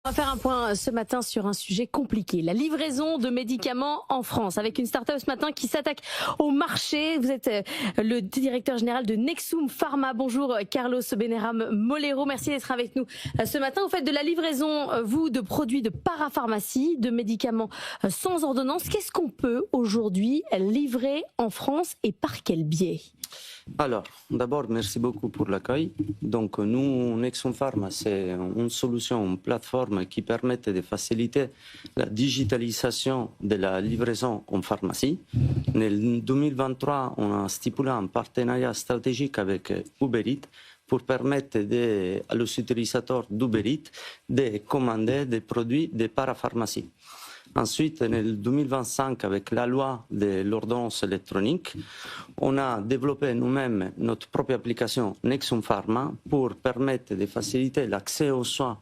On va faire un point ce matin sur un sujet compliqué, la livraison de médicaments en France, avec une start-up ce matin qui s'attaque au marché. Vous êtes le directeur général de Nexum Pharma. Bonjour Carlos Beneram Molero, merci d'être avec nous ce matin. Vous faites de la livraison, vous, de produits de parapharmacie, de médicaments sans ordonnance. Qu'est-ce qu'on peut aujourd'hui livrer en France et par quel biais ? Alors, d'abord, merci beaucoup pour l'accueil. Donc, nous, Nexum Pharma, c'est une solution, une plateforme qui permet de faciliter la digitalisation de la livraison en pharmacie. En 2023, on a stipulé un partenariat stratégique avec Uber Eats pour permettre aux utilisateurs d'Uber Eats de commander des produits de parapharmacie. Ensuite, en 2025, avec la loi de l'ordonnance électronique, on a développé nous-mêmes notre propre application Nexum Pharma pour permettre de faciliter l'accès aux soins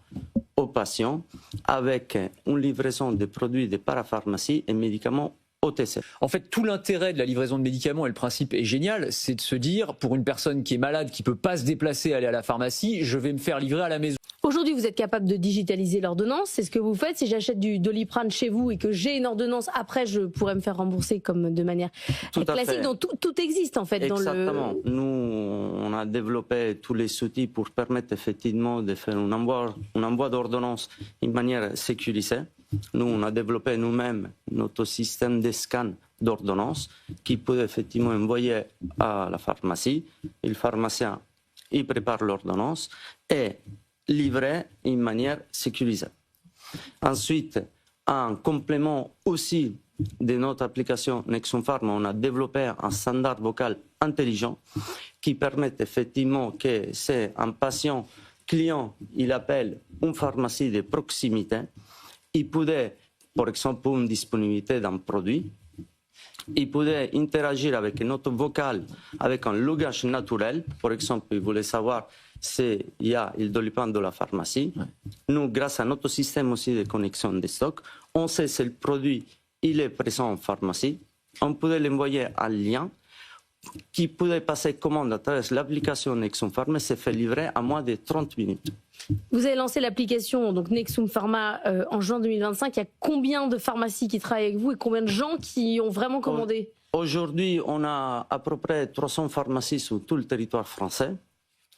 aux patients avec une livraison de produits de parapharmacie et médicaments OTC. En fait, tout l'intérêt de la livraison de médicaments, et le principe est génial, c'est de se dire, pour une personne qui est malade, qui ne peut pas se déplacer, aller à la pharmacie, je vais me faire livrer à la maison. Aujourd'hui, vous êtes capable de digitaliser l'ordonnance. C'est ce que vous faites. Si j'achète du Doliprane chez vous et que j'ai une ordonnance, après, je pourrais me faire rembourser comme de manière classique. Donc, tout existe, en fait. Exactement. Nous, on a développé tous les outils pour permettre effectivement de faire un envoi d'ordonnance d'une manière sécurisée. Nous, on a développé nous-mêmes notre système de scan d'ordonnance qui peut effectivement envoyer à la pharmacie. Le pharmacien, il prépare l'ordonnance et livrer d'une manière sécurisée. Ensuite, en complément aussi de notre application Nexum Pharma, on a développé un standard vocal intelligent qui permet effectivement que c'est un patient client, il appelle une pharmacie de proximité, il pourrait, par exemple, une disponibilité d'un produit, il pourrait interagir avec notre vocal, avec un langage naturel. Par exemple, il voulait savoir s'il y a le Doliprane de la pharmacie. Ouais. Nous, grâce à notre système aussi de connexion de stock, on sait si le produit il est présent en pharmacie. On pourrait l'envoyer un lien qui pourrait passer commande à travers l'application Nexum Pharma et se fait livrer à moins de 30 minutes. Vous avez lancé l'application donc Nexum Pharma en juin 2025. Il y a combien de pharmacies qui travaillent avec vous et combien de gens qui ont vraiment commandé ? Aujourd'hui, on a à peu près 300 pharmacies sur tout le territoire français.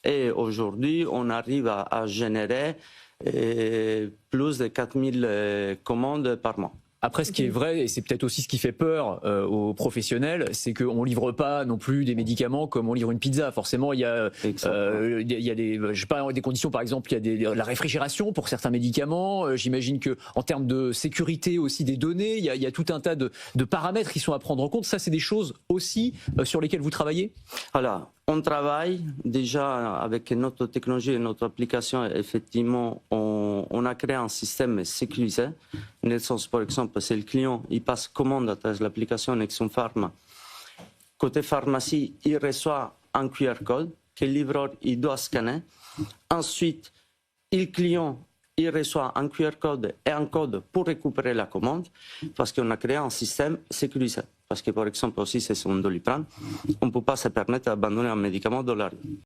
Et aujourd'hui, on arrive à générer plus de 4000 commandes par mois. Après, ce qui est vrai, et c'est peut-être aussi ce qui fait peur aux professionnels, c'est qu'on ne livre pas non plus des médicaments comme on livre une pizza. Forcément, il y a des conditions, par exemple, il y a la réfrigération pour certains médicaments. J'imagine qu'en termes de sécurité aussi des données, il y a tout un tas de paramètres qui sont à prendre en compte. Ça, c'est des choses aussi sur lesquelles vous travaillez ? Alors, on travaille déjà avec notre technologie et notre application. Effectivement, on a créé un système sécurisé. Dans le sens, par exemple, si le client il passe commande à travers l'application Nexum Pharma, côté pharmacie, il reçoit un QR code que le livreur il doit scanner. Ensuite, le client il reçoit un QR code et un code pour récupérer la commande parce qu'on a créé un système sécurisé. Parce que, par exemple, aussi, c'est un Doliprane, on ne peut pas se permettre d'abandonner un médicament dans la rue.